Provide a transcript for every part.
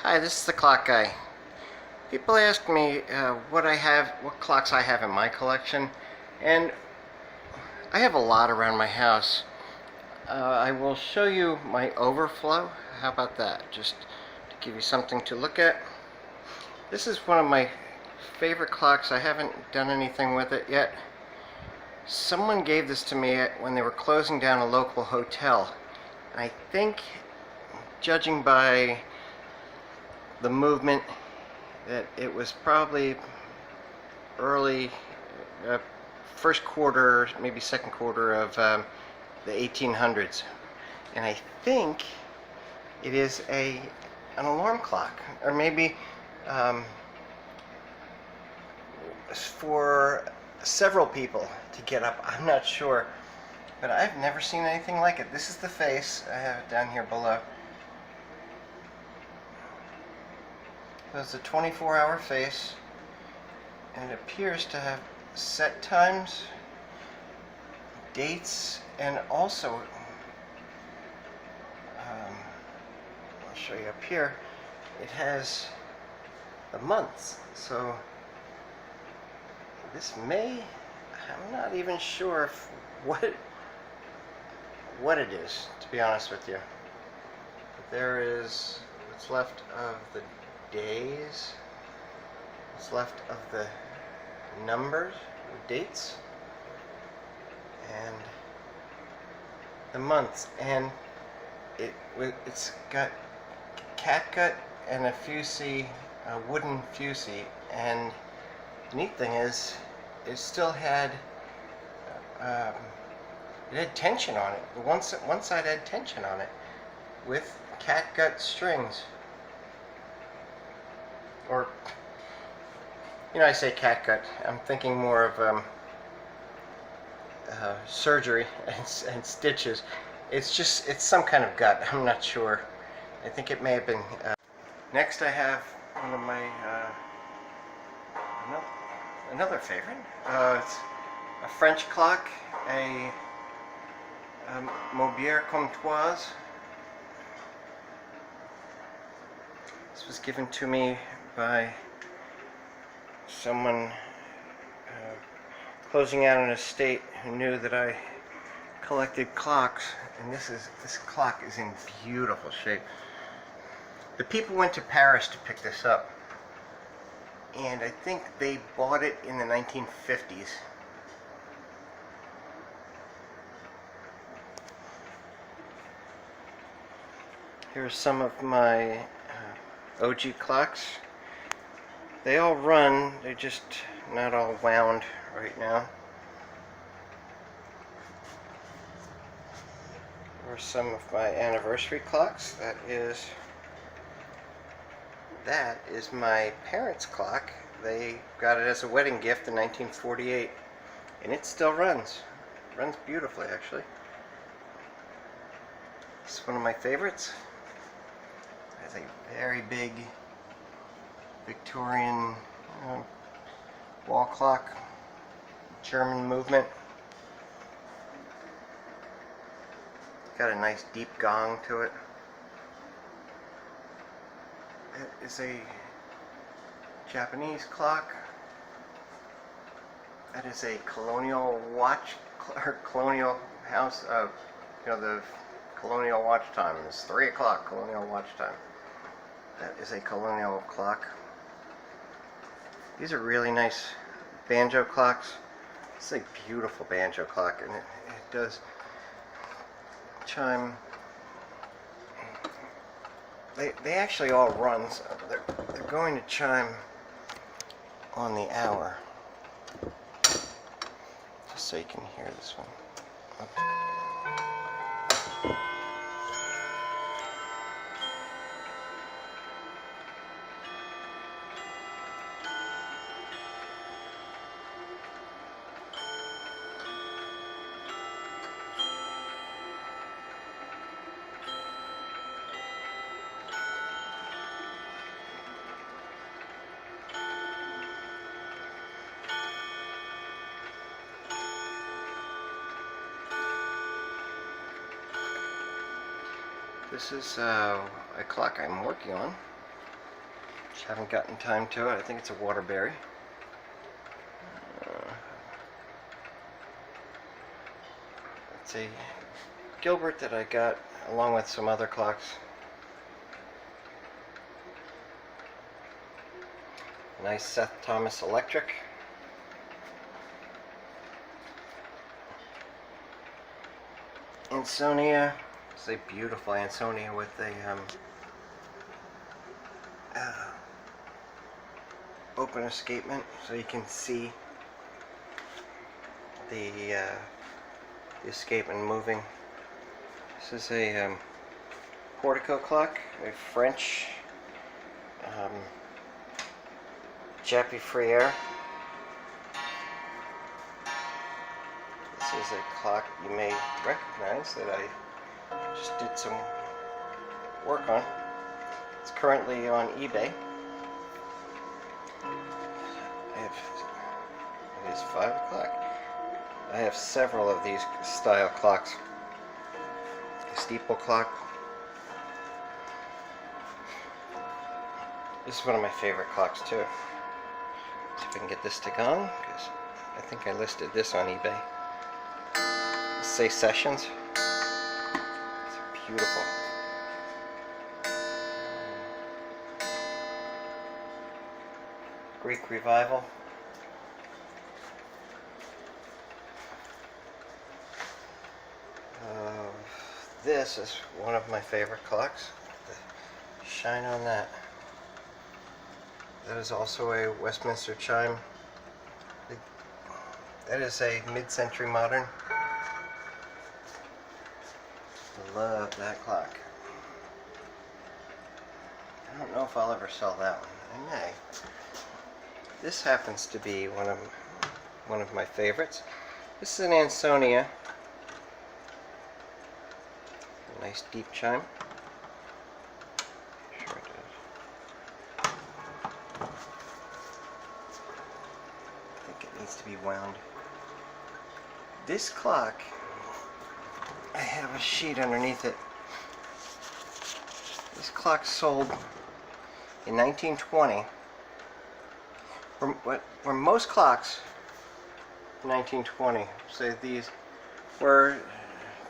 Hi, this is the clock guy. People ask me what clocks I have in my collection, and I have a lot around my house. I will show you my overflow. How about that? Just to give you something to look at. This is one of my favorite clocks. I haven't done anything with it yet. Someone gave this to me when they were closing down a local hotel. And I think, judging by the movement, that it was probably early first quarter, maybe second quarter of the 1800s, and I think it is an alarm clock, or maybe for several people to get up. I'm not sure, but I've never seen anything like it. This is the face. I have it down here below. So it's a 24-hour face, and it appears to have set times, dates, and also I'll show you up here, it has the months. So this I'm not even sure if what it is, to be honest with you. But there is what's left of the days, what's left of the numbers, the dates, and the months, and it's got catgut and a fusee, a wooden fusee, and the neat thing is it still had it had tension on it. One side had tension on it with catgut strings. Or, I say catgut, I'm thinking more of surgery and stitches. It's some kind of gut, I'm not sure. I think it may have been. Next I have one of my, another favorite. It's a French clock, a Maubière Comtoise. This was given to me by someone closing out an estate who knew that I collected clocks, and this clock is in beautiful shape. The people went to Paris to pick this up, and I think they bought it in the 1950s. Here's some of my OG clocks. They all run, they're just not all wound right now. Or some of my anniversary clocks. That is my parents' clock. They got it as a wedding gift in 1948, and it still runs. It runs beautifully, actually. It's one of my favorites. It has a very big Victorian wall clock, German movement. Got a nice deep gong to it. It is a Japanese clock. That is a colonial watch, or colonial house. The colonial watch time is 3 o'clock. Colonial watch time. That is a colonial clock. These are really nice banjo clocks. It's a beautiful banjo clock, and it does chime. They actually all run, so they're going to chime on the hour. Just so you can hear this one. Okay. This is a clock I'm working on. Just haven't gotten time to it. I think it's a Waterbury. It's a Gilbert that I got along with some other clocks. Nice Seth Thomas electric. Ansonia. It's a beautiful Ansonia with a open escapement, so you can see the escapement moving. This is a Portico clock, a French Japy Frere. This is a clock you may recognize that I just did some work on. It's currently on eBay. It is 5 o'clock. I have several of these style clocks. A steeple clock. This is one of my favorite clocks too. See if I can get this to go on, because I think I listed this on eBay. Say Sessions. It's beautiful. Greek Revival. This is one of my favorite clocks. The shine on that. That is also a Westminster chime. That is a mid-century modern. Love that clock. I don't know if I'll ever sell that one. I may. This happens to be one of my favorites. This is an Ansonia. A nice deep chime. Sure it does. I think it needs to be wound. This clock, I have a sheet underneath it. This clock sold in 1920. Where most clocks in 1920, say these, were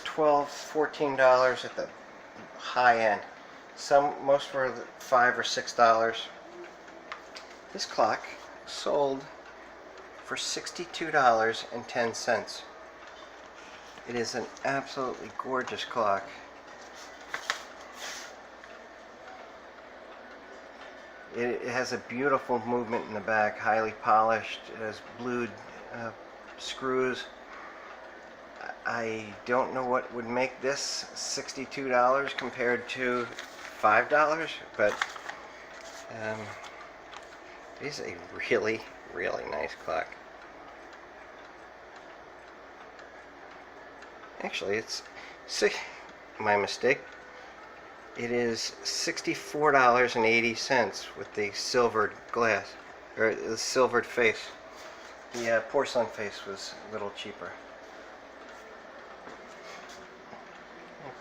$12, $14 at the high end. Most were $5 or $6. This clock sold for $62.10. It is an absolutely gorgeous clock. It has a beautiful movement in the back, highly polished. It has blued screws. I don't know what would make this $62 compared to $5, but it is a really, really nice clock. Actually, it's my mistake. It is $64.80 with the silvered glass, or the silvered face. The porcelain face was a little cheaper.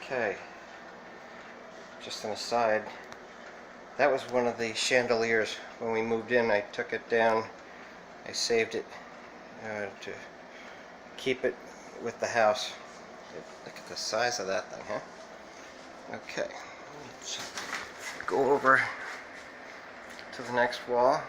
Okay, just an aside, that was one of the chandeliers. When we moved in, I took it down, I saved it to keep it with the house. Look at the size of that thing, huh? Okay, let's go over to the next wall.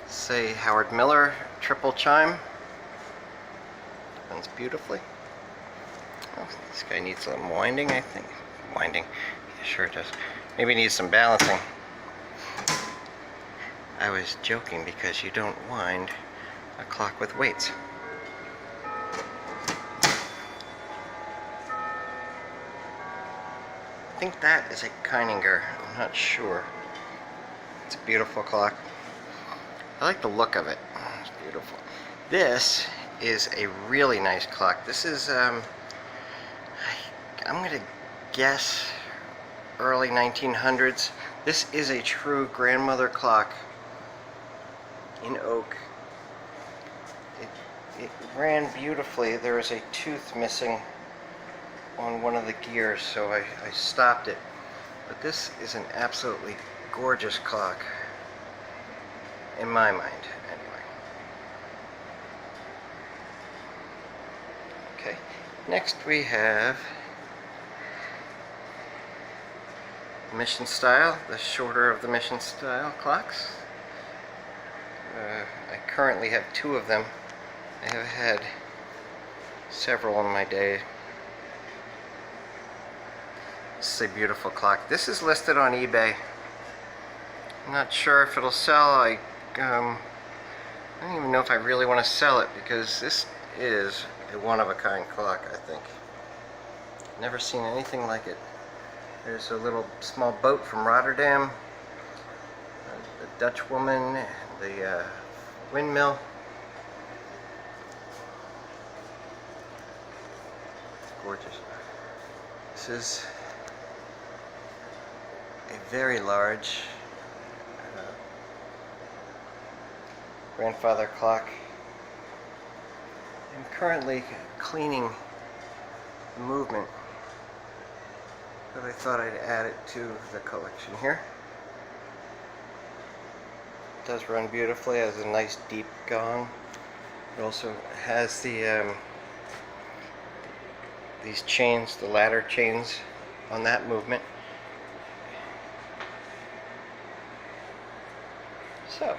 Say Howard Miller triple chime. Runs beautifully. Oh, this guy needs some winding, I think. Winding. Yeah, sure it does. Maybe it needs some balancing. I was joking because you don't wind a clock with weights. I think that is a Keininger. I'm not sure. It's a beautiful clock. I like the look of it. It's beautiful. This is a really nice clock. This is, I I'm going to guess early 1900s. This is a true grandmother clock in oak. It ran beautifully. There was a tooth missing on one of the gears, so I stopped it. But this is an absolutely gorgeous clock, in my mind, anyway. Okay, next we have Mission Style, the shorter of the Mission Style clocks. I currently have two of them. I have had several in my day. This is a beautiful clock. This is listed on eBay. I'm not sure if it'll sell. I don't even know if I really want to sell it, because this is a one-of-a-kind clock, I think. Never seen anything like it. There's a little small boat from Rotterdam, the Dutch woman, the windmill. It's gorgeous. This is a very large grandfather clock. I'm currently cleaning the movement, but I thought I'd add it to the collection here. It does run beautifully. It has a nice deep gong. It also has the these chains, the ladder chains on that movement. So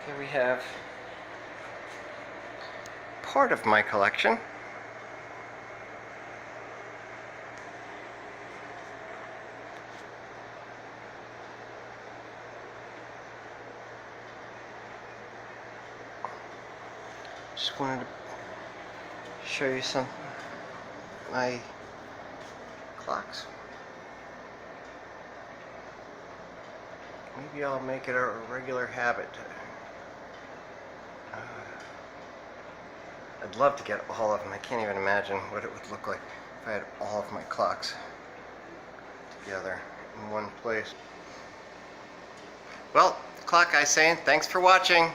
here we have part of my collection. Just wanted to show you some of my clocks. Maybe I'll make it a regular habit. I'd love to get all of them. I can't even imagine what it would look like if I had all of my clocks together in one place. Well, Clock Guy saying thanks for watching.